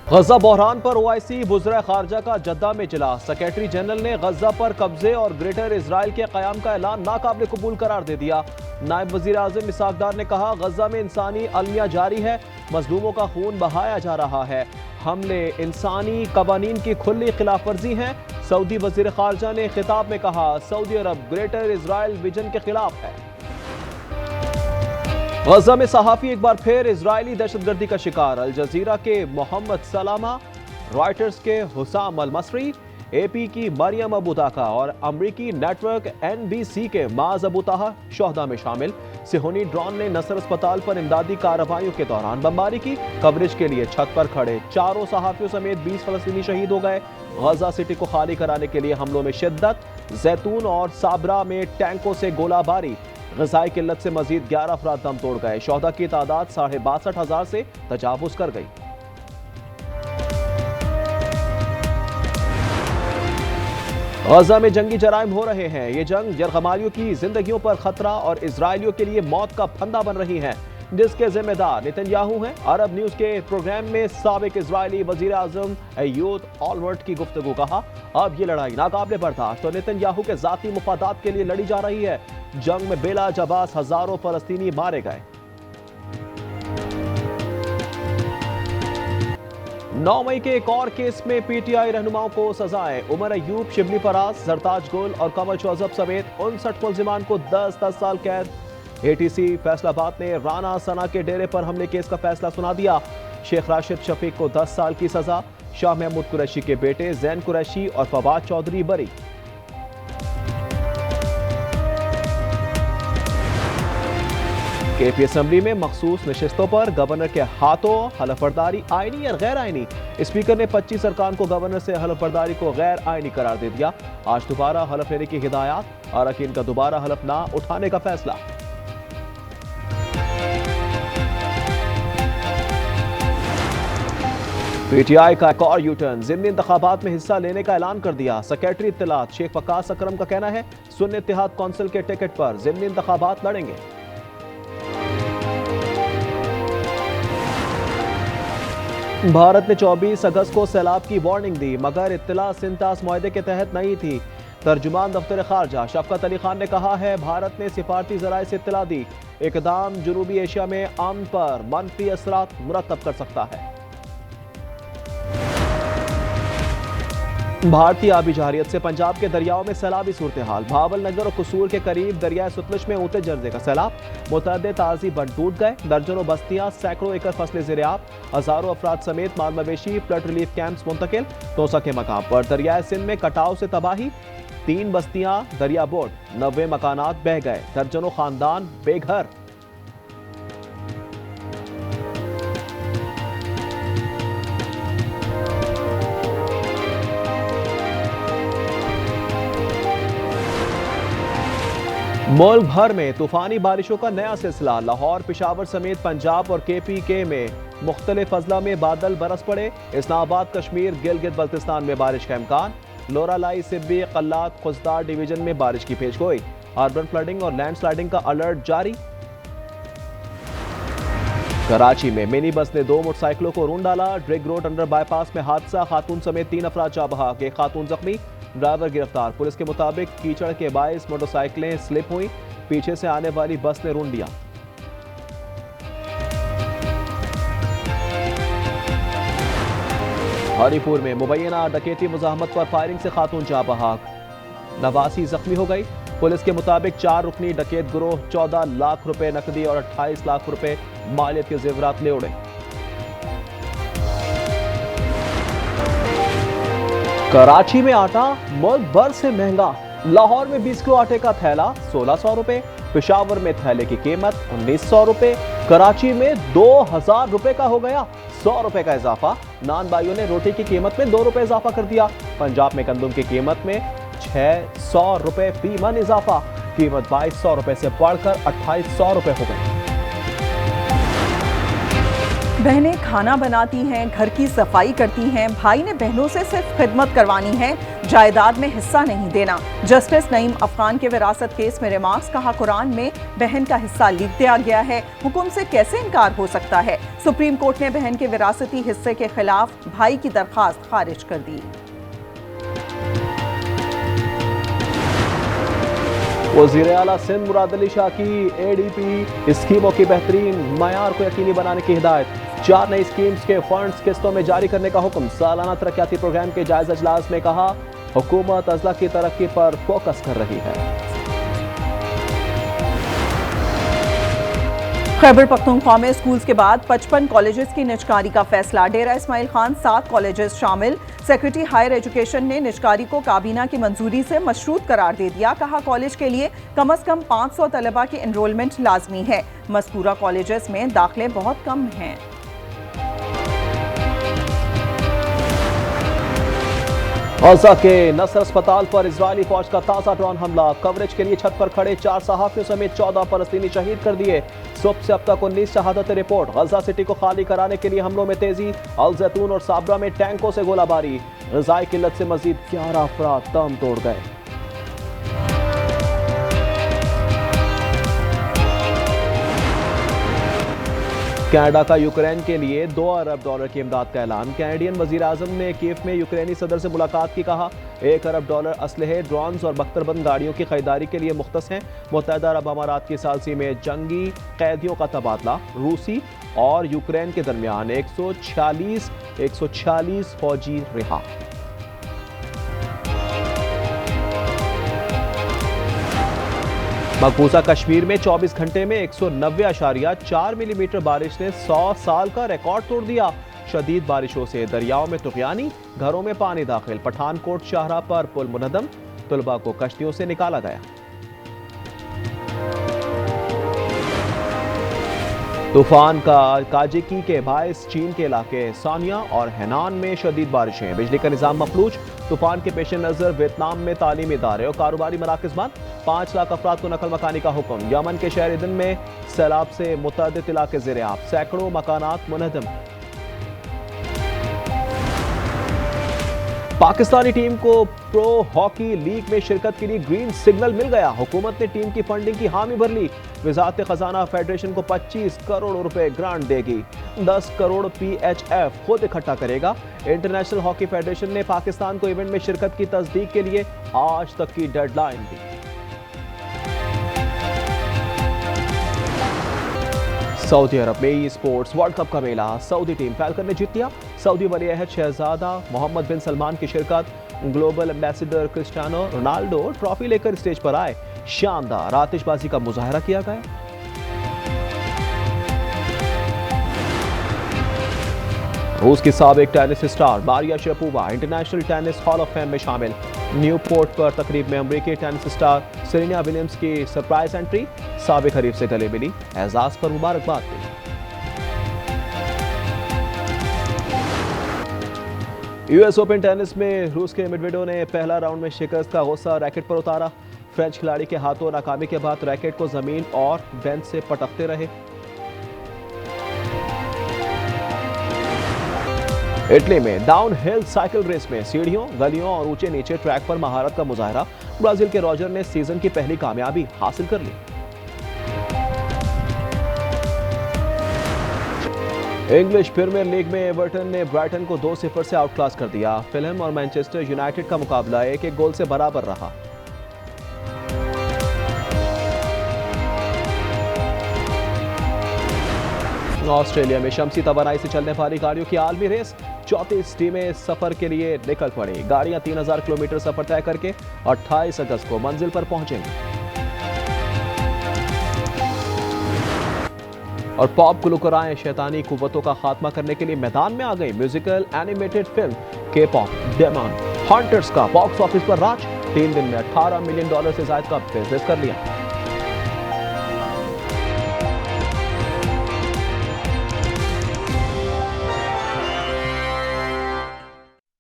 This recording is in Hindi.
गजा बहरान पर ओआईसी वज़ीर खारजा का जद्दा में इजलास। सेक्रेटरी जनरल ने गजा पर कब्जे और ग्रेटर इसराइल के क़याम का ऐलान नाकाबिल कबूल करार दे दिया। नायब वज़ीर आज़म इसहाक डार ने कहा, गजा में इंसानी अलमिया जारी है, मजलूमों का खून बहाया जा रहा है, हमले इंसानी कवानीन की खुली खिलाफ वर्जी है। सऊदी वज़ीर खारजा ने खिताब में कहा, सऊदी अरब ग्रेटर इसराइल विजन के खिलाफ है। गजा में सहाफ़ी एक बार फिर इजरायली दहशतगर्दी का शिकार। अल जजीरा के मोहम्मद सलामा, रॉयटर्स के हुसाम अल मसरी, एपी की मरियम अबू ताका और अमरीकी नेटवर्क NBC के माज अबू ताहा शोहदा में शामिल। सिहोनी ड्रोन ने नसर अस्पताल पर इमदादी कार्रवाइयों के दौरान बमबारी की। कवरेज के लिए छत पर खड़े 4 सहाफ़ियों समेत 20 फलस्तीनी शहीद हो गए। गजा सिटी को खाली कराने के लिए हमलों में शिद्दत। जैतून और साबरा में टैंकों से गोलाबारी। ग़िज़ाई किल्लत से मजीद 11 अफराद दम तोड़ गए। शोहदा की तादाद 62,500 से तजावुज़ कर गई। गजा में जंगी जराइम हो रहे हैं। ये जंग यरगमालियों की जिंदगियों पर खतरा और इजरायलियों के लिए मौत का फंदा बन रही है, जिसके जिम्मेदार नेतन्याहू हैं। अरब न्यूज के प्रोग्राम में साबिक इजरायली वजीर आजम एयूद ऑलमर्ट की गुफ्तगू। कहा, अब ये लड़ाई नाकाबिले बर्दाश्त तो नेतन्याहू के जाती मुफादात के लिए लड़ी जा रही है। जंग में बेला जबास हजारों फलस्तीनी मारे गए। 9 मई के एक और केस में PTI रहनुमाओं को सजाएं। उमर अयूब, शिबली फराज, जरताज गुल और कमर चौजब समेत 59 मुलजिमान को 10-10 साल कैद। ATC फैसलाबाद ने राना सना के डेरे पर हमले केस का फैसला सुना दिया। शेख राशिद शफीक को 10 साल की सजा। शाह महमूद कुरैशी के बेटे जैन कुरैशी और फवाद चौधरी बरी। KP असेंबली में मखसूस नशिस्तों पर गवर्नर के हाथों हलफबरदारी आईनी और गैर आईनी। स्पीकर ने 25 अरकान को गवर्नर से हलफबरदारी को गैर आईनी करार दे दिया। आज दोबारा हलफ लेने की हिदायत। अरकान का दोबारा हलफ ना उठाने का फैसला। PTI का एक और यूटर्न। ज़िमनी इंतखाबात में हिस्सा लेने का ऐलान कर दिया। सेक्रेटरी इत्तलात शेख वकास अकरम का कहना है, सुन्नी इत्तेहाद कौंसिल के टिकट पर ज़िमनी इंतखाबात लड़ेंगे। भारत ने 24 अगस्त को सैलाब की वार्निंग दी, मगर इत्तला सिंतास मुआहदे के तहत नहीं थी। तर्जुमान दफ्तर खारजा शफकत अली खान ने कहा है, भारत ने सिफारती जराए से इत्तला दी। इकदाम जनूबी एशिया में अमन पर मनफी असरात मुरतब कर सकता है। भारतीय आबी जहारियत से पंजाब के दरियाओं में सैलाबी सूरत हाल। भावल नगर और कसूर के करीब दरियाए सतलुज में ऊंचे दर्जे का सैलाब। मुतअद्दिद ताजी बंद टूट गए। दर्जनों बस्तियां, सैकड़ों एकड़ फसलें ज़ेर-ए-आब। हजारों अफराद समेत माल मवेशी फ्लड रिलीफ कैंप्स मुंतकिल। तोसा के मकाम पर दरियाए सिंध में कटाव से तबाही। 3 बस्तियां दरिया बोट, 90 मकानात बह गए। दर्जनों खानदान बेघर। मुल्क भर में तूफानी बारिशों का नया सिलसिला। लाहौर, पिशावर समेत पंजाब और KPK में मुख्तलिफ अजला में बादल बरस पड़े। इस्लामाबाद, कश्मीर, गिलगित बल्तिस्तान में बारिश का इम्कान। लोरालाई, सिब्बी, कल्लात, खुजदार डिवीजन में बारिश की पेशगोई। अर्बन फ्लडिंग और लैंडस्लाइडिंग का अलर्ट जारी। कराची में मिनी बस ने 2 मोटरसाइकिलों को रूंड डाला। ड्रिग रोड अंडर बाईपास में हादसा, खातून समेत 3 अफराद जा बहाक, एक खातून जख्मी, ड्राइवर गिरफ्तार। पुलिस के मुताबिक कीचड़ के बायस मोटरसाइकिलें स्लिप हुई, पीछे से आने वाली बस ने रूंड दिया। हरीपुर में मुबैना डकैती मुजाहमत पर फायरिंग से खातून जा बहाक, नवासी जख्मी हो गई। पुलिस के मुताबिक 4 रुकनी डकैत गिरोह 14 लाख रुपए नकदी और 28 लाख रुपए मालियत के जेवरात ले उड़े। कराची में आटा मुल्क भर से महंगा। लाहौर में 20 किलो आटे का थैला 1600 रुपए। पेशावर में थैले की कीमत 1900 रुपए। कराची में 2000 रुपए का हो गया 100 रुपए का इजाफा। नान भाइयों ने रोटी की कीमत में 2 रुपए इजाफा कर दिया। पंजाब में गंदम की कीमत में 600 रुपए फी मन इजाफा। कीमत 2200 रुपए से बढ़कर 2800 रुपए हो गई। बहनें खाना बनाती हैं, घर की सफाई करती हैं, भाई ने बहनों से सिर्फ खिदमत करवानी है। जायदाद में हिस्सा नहीं देना। जस्टिस नईम अफगान के विरासत केस में रिमार्क्स, कहा कुरान में बहन का हिस्सा लिख दिया गया है, हुक्म से कैसे इनकार हो सकता है। सुप्रीम कोर्ट ने बहन के विरासती हिस्से के खिलाफ भाई की दरखास्त खारिज कर दी। वज़ीर आला सिंध मुराद अली शाह की ADP स्कीमों की बेहतरीन मयार को यकीनी बनाने की हिदायत। 4 नई स्कीम्स के फंड्स किस्तों में जारी करने का हुक्म। सालाना तरक्याती प्रोग्राम के जायजा इजलास में कहा, हुकूमत अजला की तरक्की पर फोकस कर रही है। खैबर पख्तूनख्वा में स्कूल्स के बाद 55 कॉलेजेस की निजकारी का फैसला। डेरा इस्माइल खान 7 कॉलेजेस शामिल। सेक्रेटरी हायर एजुकेशन ने निजकारी को काबीना की मंजूरी से मशरूत करार दे दिया। कहा, कॉलेज के लिए कम अज कम 500 तलबा की एनरोलमेंट लाजमी है। मज़कूरा कॉलेजेस में दाखिले बहुत कम हैं। गजा के नसर अस्पताल पर इजरायली फौज का ताजा ड्रोन हमला। कवरेज के लिए छत पर खड़े 4 सहाफियों समेत 14 फलस्तीनी शहीद कर दिए। सुबह से अब तक 19 शहादत रिपोर्ट। गजा सिटी को खाली कराने के लिए हमलों में तेजी। अल जैतून और साबरा में टैंकों से गोलाबारी। ग़िज़ाई किल्लत से मजीद 11 अफराद दम तोड़ गए। कनाडा का यूक्रेन के लिए $2 अरब की इमदाद का ऐलान। कैनेडियन वजीर आजम ने कीव में यूक्रेनी सदर से मुलाकात की। कहा, $1 अरब असलहे, ड्रोन्स और बख्तरबंद गाड़ियों की खरीदारी के लिए मुख्तस हैं। मुत्तहदा अरब अमारात की सालसी में जंगी कैदियों का तबादला। रूसी और यूक्रेन के दरमियान 146 फौजी रिहा। मकबूजा कश्मीर में 24 घंटे में 190.4 मिलीमीटर बारिश ने 100 साल का रिकॉर्ड तोड़ दिया। शदीद बारिशों से दरियाओं में तुगयानी, घरों में पानी दाखिल। पठानकोट शाहराह पर पुल मुनहदम, तुलबा को कश्तियों से निकाला गया। तूफान का काजिकी के बायस चीन के इलाके सानिया और हैनान में शदीद बारिशें। बिजली का निजाम मफलूज। तूफान के पेश नजर वियतनाम में तालीमी इदारे और कारोबारी मराकज बंद। 5 लाख अफराद को नकल मकानी का हुक्म। यमन के शहर दिन में सैलाब से मुतअद्दिद इलाके ज़ेर-ए-आब, सैकड़ों मकानात मुनहदम। पाकिस्तानी टीम को प्रो हॉकी लीग में शिरकत के लिए ग्रीन सिग्नल मिल गया। हुकूमत ने टीम की फंडिंग की हामी भर ली। वजारत खजाना फेडरेशन को 25 करोड़ रुपए ग्रांट देगी। 10 करोड़ PHF खुद इकट्ठा करेगा। इंटरनेशनल हॉकी फेडरेशन ने पाकिस्तान को इवेंट में शिरकत की तस्दीक के लिए आज तक की डेडलाइन दी। सऊदी अरब में ई स्पोर्ट्स वर्ल्ड कप का मेला। सऊदी टीम फैल्कन ने जीत लिया। सऊदी वली अहद शहजादा मोहम्मद बिन सलमान की शिरकत। Global ambassador Cristiano Ronaldo trophy लेकर स्टेज पर आए। शानदार आतिशबाजी का मुजाहरा किया गया। रूस की साबिक tennis star Maria Sharapova international tennis hall of fame में शामिल। न्यूपोर्ट पर तकरीब में अमेरिकी टेनिस स्टार सेरेना विलियम्स की सरप्राइज एंट्री। साबिक हरीफ से गले मिली, एजाज पर मुबारकबाद दी। US ओपन टेनिस में रूस के मेडवेडेव ने पहला राउंड में शिकस्त का गुस्सा रैकेट पर उतारा। फ्रेंच खिलाड़ी के हाथों नाकामी के बाद रैकेट को जमीन और बेंच से पटकते रहे। इटली में डाउन हिल साइकिल रेस में सीढ़ियों, गलियों और ऊंचे नीचे ट्रैक पर महारत का मुजाहरा। ब्राजील के रॉजर ने सीजन की पहली कामयाबी हासिल कर ली। इंग्लिश प्रीमियर लीग में एवर्टन ने ब्राइटन को 2-0 से आउटक्लास कर दिया। फिल्म और मैनचेस्टर यूनाइटेड का मुकाबला 1-1 गोल से बराबर रहा। ऑस्ट्रेलिया में शमसी तवानाई से चलने वाली गाड़ियों की आलमी रेस। 34 टीमें सफर के लिए निकल पड़ी। गाड़ियां 3000 किलोमीटर सफर तय करके 28 अगस्त को मंजिल पर पहुंचेंगी। और पॉप गुलकाराएं शैतानी कुव्वतों का खात्मा करने के लिए मैदान में आ गई। म्यूजिकल एनिमेटेड फिल्म के पॉप डेमन हंटर्स का बॉक्स ऑफिस पर राज। 3 दिन में $18 मिलियन से ज्यादा का बिजनेस कर लिया।